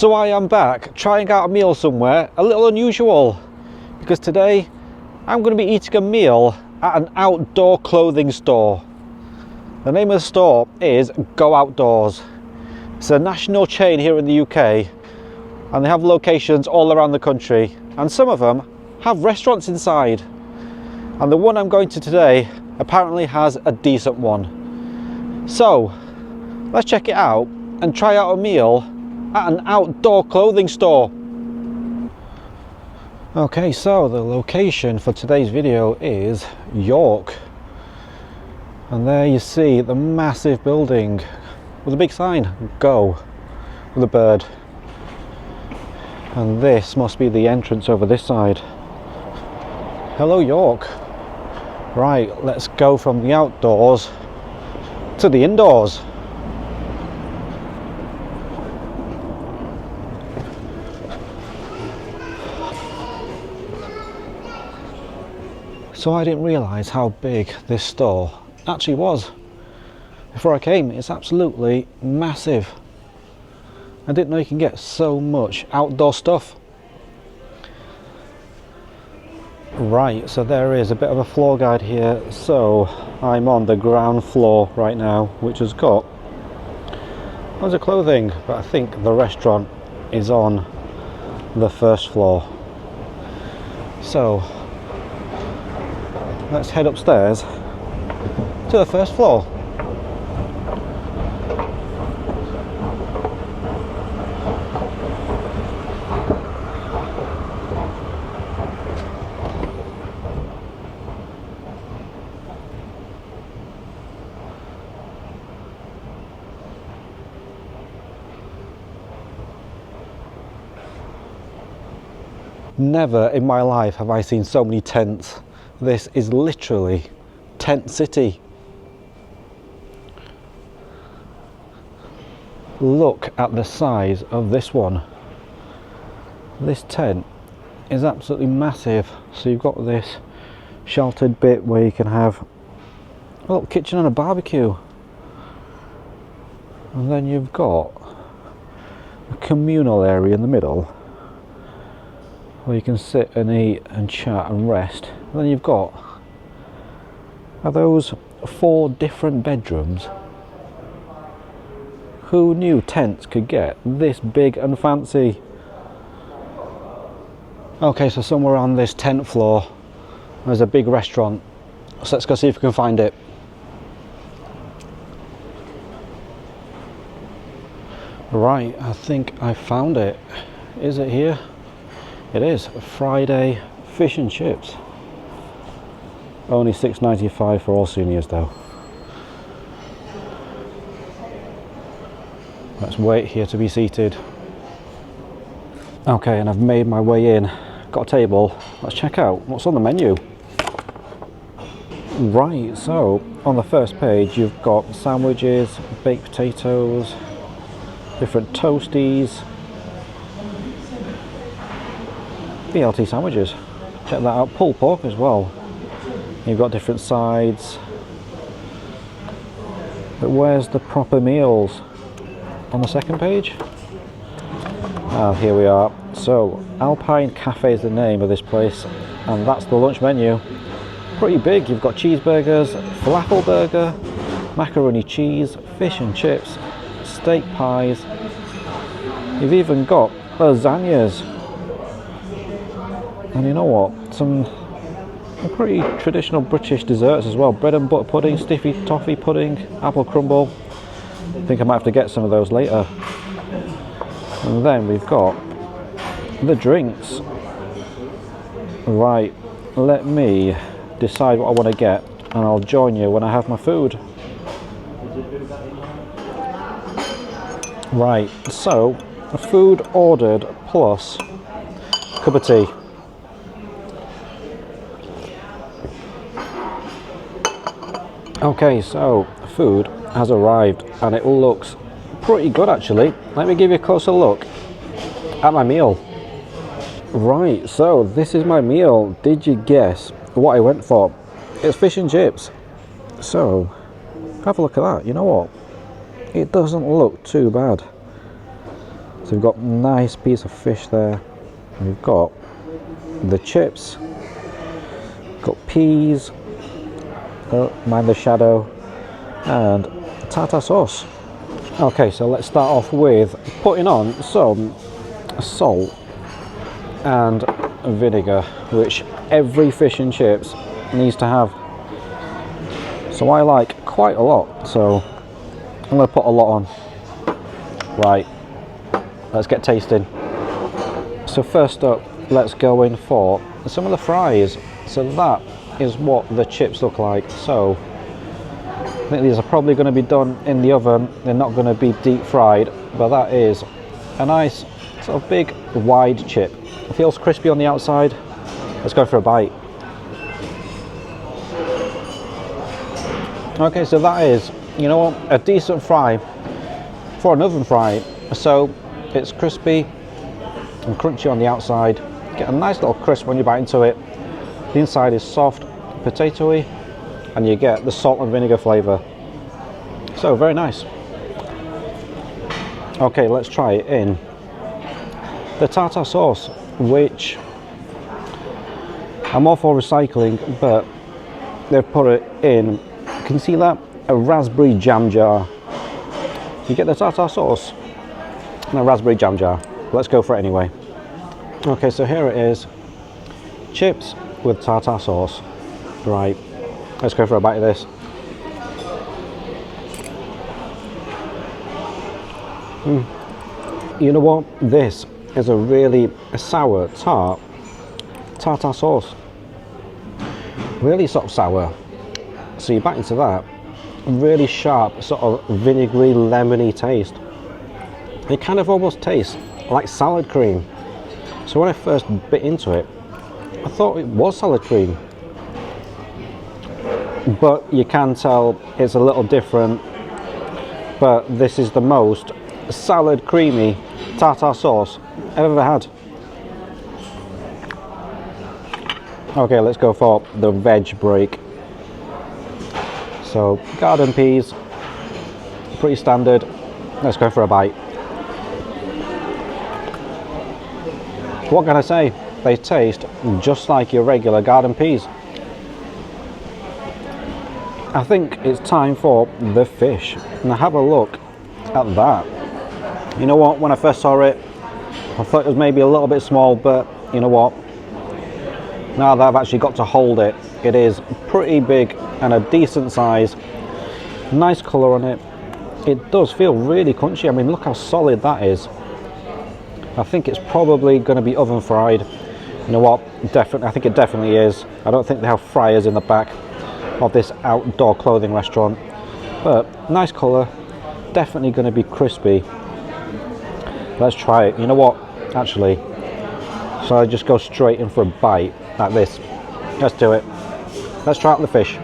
So I am back trying out a meal somewhere a little unusual, because today I'm going to be eating a meal at an outdoor clothing store. The name of the store is Go Outdoors. It's a national chain here in the UK and they have locations all around the country, and some of them have restaurants inside, and the one I'm going to today apparently has a decent one. So let's check it out and try out a meal at an outdoor clothing store. Okay, so the location for today's video is York, and there you see the massive building with a big sign, Go, with a bird, and this must be the entrance over this side. Hello York. Right, let's go from the outdoors to the indoors. So I didn't realise how big this store actually was. Before I came, it's absolutely massive. I didn't know you can get so much outdoor stuff. Right, so there is a bit of a floor guide here. So I'm on the ground floor right now, which has got loads of clothing, but I think the restaurant is on the first floor. So let's head upstairs to the first floor. Never in my life have I seen so many tents. This is literally tent city. Look at the size of this one. This tent is absolutely massive. So you've got this sheltered bit where you can have a little kitchen and a barbecue, and then you've got a communal area in the middle where you can sit and eat and chat and rest. And then you've got those 4 different bedrooms. Who knew tents could get this big and fancy? Okay, so somewhere on this tent floor there's a big restaurant, so let's go see if we can find it. Right, I think I found it. Is it here? It is. Friday fish and chips. Only $6.95 for all seniors though. Let's wait here to be seated. Okay, and I've made my way in. Got a table. Let's check out what's on the menu. Right, so on the first page you've got sandwiches, baked potatoes, different toasties, BLT sandwiches. Check that out. Pulled pork as well. You've got different sides. But where's the proper meals? On the second page? Ah, here we are. So Alpine Cafe is the name of this place, and that's the lunch menu. Pretty big. You've got cheeseburgers, falafel burger, macaroni cheese, fish and chips, steak pies. You've even got lasagnas. And you know what? Some pretty traditional British desserts as well. Bread and butter pudding, stiffy toffee pudding, apple crumble. I think I might have to get some of those later. And then we've got the drinks. Right, let me decide what I want to get and I'll join you when I have my food. Right, so food ordered plus cup of tea. Okay, so food has arrived and it looks pretty good actually. Let me give you a closer look at my meal. Right, so this is my meal. Did you guess what I went for? It's fish and chips. So have a look at that. You know what? It doesn't look too bad. So So we've got a nice piece of fish there. We've got the chips, got peas, oh, mind the shadow, and tartar sauce. Okay, so let's start off with putting on some salt and vinegar, which every fish and chips needs to have. So I like quite a lot, so I'm going to put a lot on. Right, let's get tasting. So first up, let's go in for some of the fries. So that is what the chips look like. So I think these are probably going to be done in the oven. They're not going to be deep fried, but that is a nice sort of big wide chip. It feels crispy on the outside. Let's go for a bite. Okay, so that is, you know what, a decent fry for an oven fry. So it's crispy and crunchy on the outside. Get a nice little crisp when you bite into it. The inside is soft, potatoey, and you get the salt and vinegar flavour. So very nice. Okay, let's try it in the tartar sauce, which I'm all for recycling, but they've put it in, can you see that? A raspberry jam jar. You get the tartar sauce and a raspberry jam jar. Let's go for it anyway. Okay, so here it is. Chips with tartar sauce. Right, let's go for a bite of this. You know what? This is a really sour, tart tartar sauce. Really sort of sour. So you bite into that, really sharp, sort of vinegary, lemony taste. It kind of almost tastes like salad cream. So when I first bit into it, I thought it was salad cream. But you can tell it's a little different. But this is the most salad creamy tartar sauce I've ever had. Okay, let's go for the veg break. So garden peas, pretty standard. Let's go for a bite. What can I say? They taste just like your regular garden peas. I think it's time for the fish. Now have a look at that. You know what, when I first saw it, I thought it was maybe a little bit small, but you know what? Now that I've actually got to hold it, it is pretty big and a decent size. Nice colour on it. It does feel really crunchy. I mean, look how solid that is. I think it's probably going to be oven fried. You know what? Definitely, I think it definitely is. I don't think they have fryers in the back of this outdoor clothing restaurant. But nice colour. Definitely going to be crispy. Let's try it. You know what? Actually, so I just go straight in for a bite like this. Let's do it. Let's try out the fish.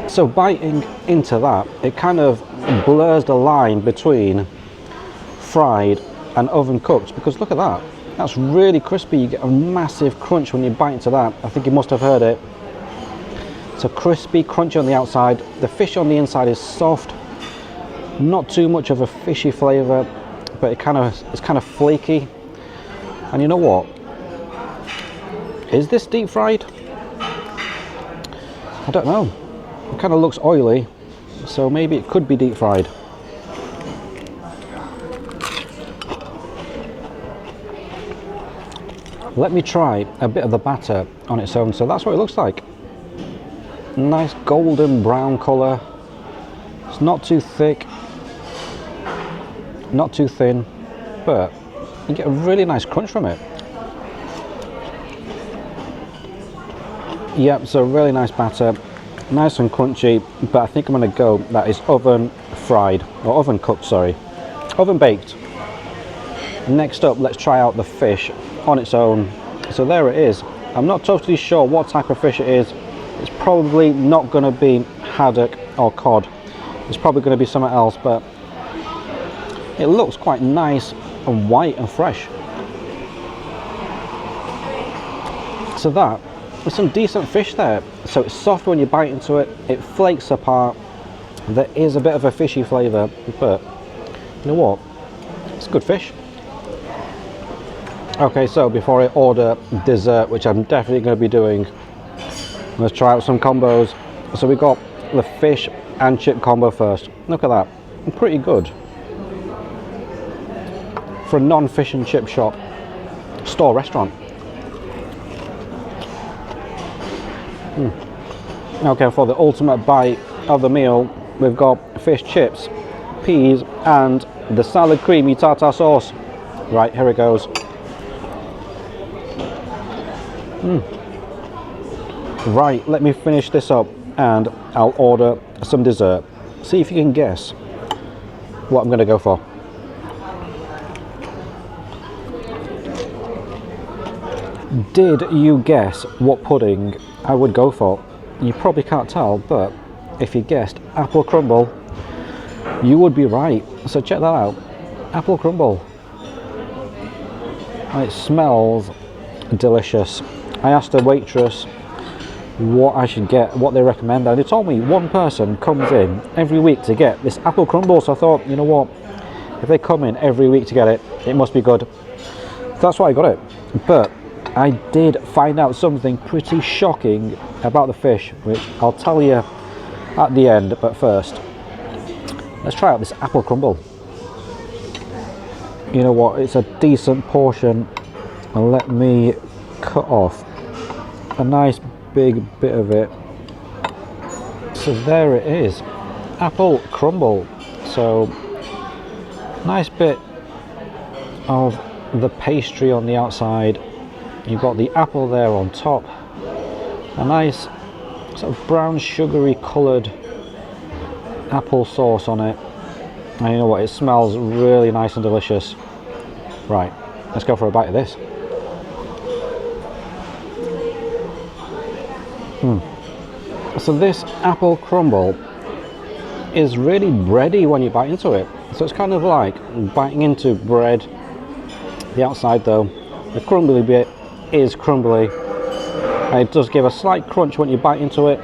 So biting into that, it kind of blurs the line between fried and oven cooked, because look at that. That's really crispy. You get a massive crunch when you bite into that. I think you must have heard it. So crispy, crunchy on the outside. The fish on the inside is soft. Not too much of a fishy flavour, but it's kind of flaky. And you know what? Is this deep fried? I don't know. It kind of looks oily, so maybe it could be deep fried. Let me try a bit of the batter on its own. So that's what it looks like. Nice golden brown colour. It's not too thick, not too thin, but you get a really nice crunch from it. Yep, so really nice batter, nice and crunchy, but I think I'm going to go that is oven fried, or oven cooked, sorry, oven baked. Next up, let's try out the fish on its own. So there it is. I'm not totally sure what type of fish it is. It's probably not going to be haddock or cod. It's probably going to be something else, but it looks quite nice and white and fresh. So that there's some decent fish there. So it's soft when you bite into it, it flakes apart. There is a bit of a fishy flavour, but you know what? It's good fish. Okay, so before I order dessert, which I'm definitely going to be doing, let's try out some combos. So we got the fish and chip combo first. Look at that, pretty good for a non-fish and chip shop store restaurant. Okay, for the ultimate bite of the meal, we've got fish chips, peas, and the salad creamy tartar sauce. Right, here it goes. Right, let me finish this up and I'll order some dessert. See if you can guess what I'm going to go for. Did you guess what pudding I would go for? You probably can't tell, but if you guessed apple crumble, you would be right. So check that out, apple crumble. It smells delicious. I asked the waitress what I should get, what they recommend, and they told me one person comes in every week to get this apple crumble. So I thought, you know what, if they come in every week to get it, it must be good. So that's why I got it. But I did find out something pretty shocking about the fish, which I'll tell you at the end. But first, let's try out this apple crumble. You know what, it's a decent portion, and let me cut off a nice big bit of it. So there it is, apple crumble. So nice bit of the pastry on the outside, you've got the apple there on top, a nice sort of brown sugary coloured apple sauce on it, and you know what, it smells really nice and delicious. Right, let's go for a bite of this. So this apple crumble is really bready when you bite into it. So it's kind of like biting into bread. The outside though, the crumbly bit is crumbly, and it does give a slight crunch when you bite into it.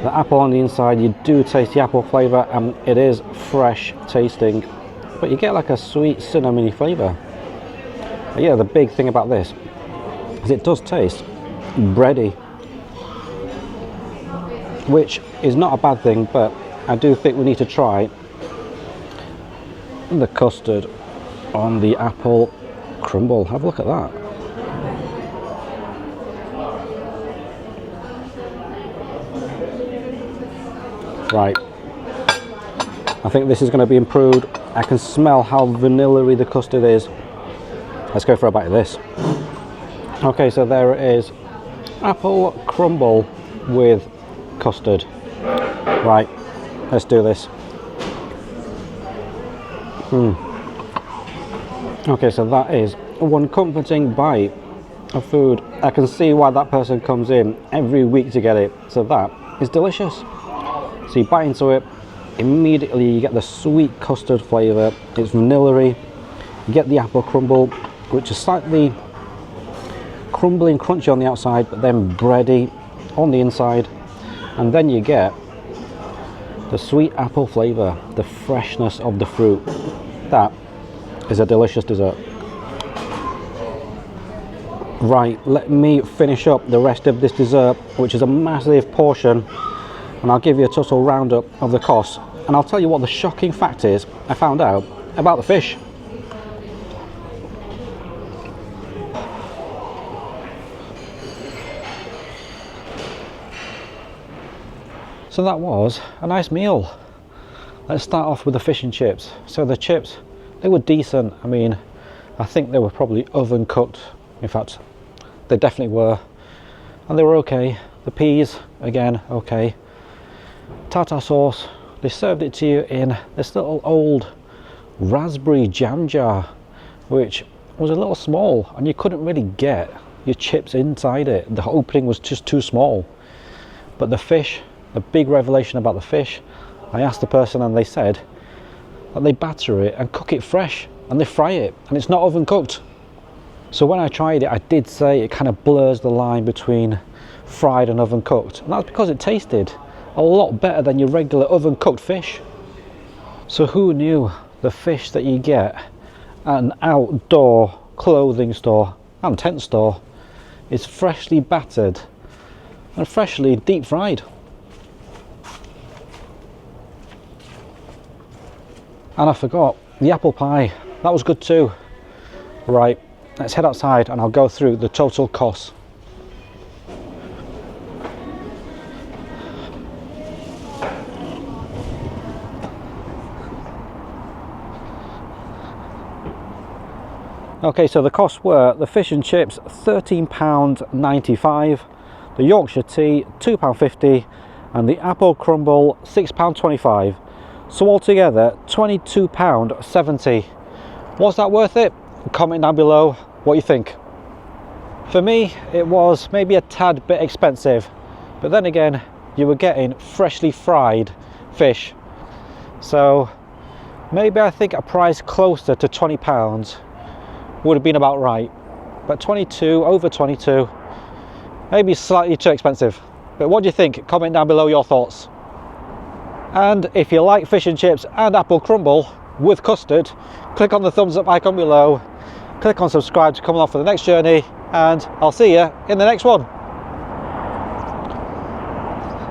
The apple on the inside, you do taste the apple flavour, and it is fresh tasting, but you get like a sweet cinnamony flavour. But yeah, the big thing about this is it does taste bready, which is not a bad thing, but I do think we need to try the custard on the apple crumble. Have a look at that. Right, I think this is going to be improved. I can smell how vanilla-y the custard is. Let's go for a bite of this. Okay, so there it is, apple crumble with custard. Right, let's do this. Okay, so that is one comforting bite of food. I can see why that person comes in every week to get it. So that is delicious. So you bite into it, immediately you get the sweet custard flavour. It's vanilla-y. You get the apple crumble, which is slightly crumbly and crunchy on the outside, but then bready on the inside. And then you get the sweet apple flavour, the freshness of the fruit. That is a delicious dessert. Right, let me finish up the rest of this dessert, which is a massive portion, and I'll give you a total roundup of the cost, and I'll tell you what the shocking fact is I found out about the fish. So that was a nice meal. Let's start off with the fish and chips. So the chips, they were decent. I mean, I think they were probably oven cooked. In fact, they definitely were. And they were okay. The peas, again, okay. Tartar sauce, they served it to you in this little old raspberry jam jar, which was a little small, and you couldn't really get your chips inside it. The opening was just too small. But the fish, the big revelation about the fish, I asked the person and they said that they batter it and cook it fresh, and they fry it, and it's not oven cooked. So when I tried it, I did say it kind of blurs the line between fried and oven cooked, and that's because it tasted a lot better than your regular oven cooked fish. So who knew the fish that you get at an outdoor clothing store and tent store is freshly battered and freshly deep fried. And I forgot the apple pie, that was good too. Right, let's head outside and I'll go through the total cost. Okay, so the costs were the fish and chips £13.95, the Yorkshire tea £2.50, and the apple crumble £6.25. So altogether £22.70. Was that worth it? Comment down below what you think. For me, it was maybe a tad bit expensive, but then again, you were getting freshly fried fish. So maybe I think a price closer to £20 would have been about right, but 22, over 22, maybe slightly too expensive. But what do you think? Comment down below your thoughts. And if you like fish and chips and apple crumble with custard, click on the thumbs up icon below, click on subscribe to come along for the next journey, and I'll see you in the next one.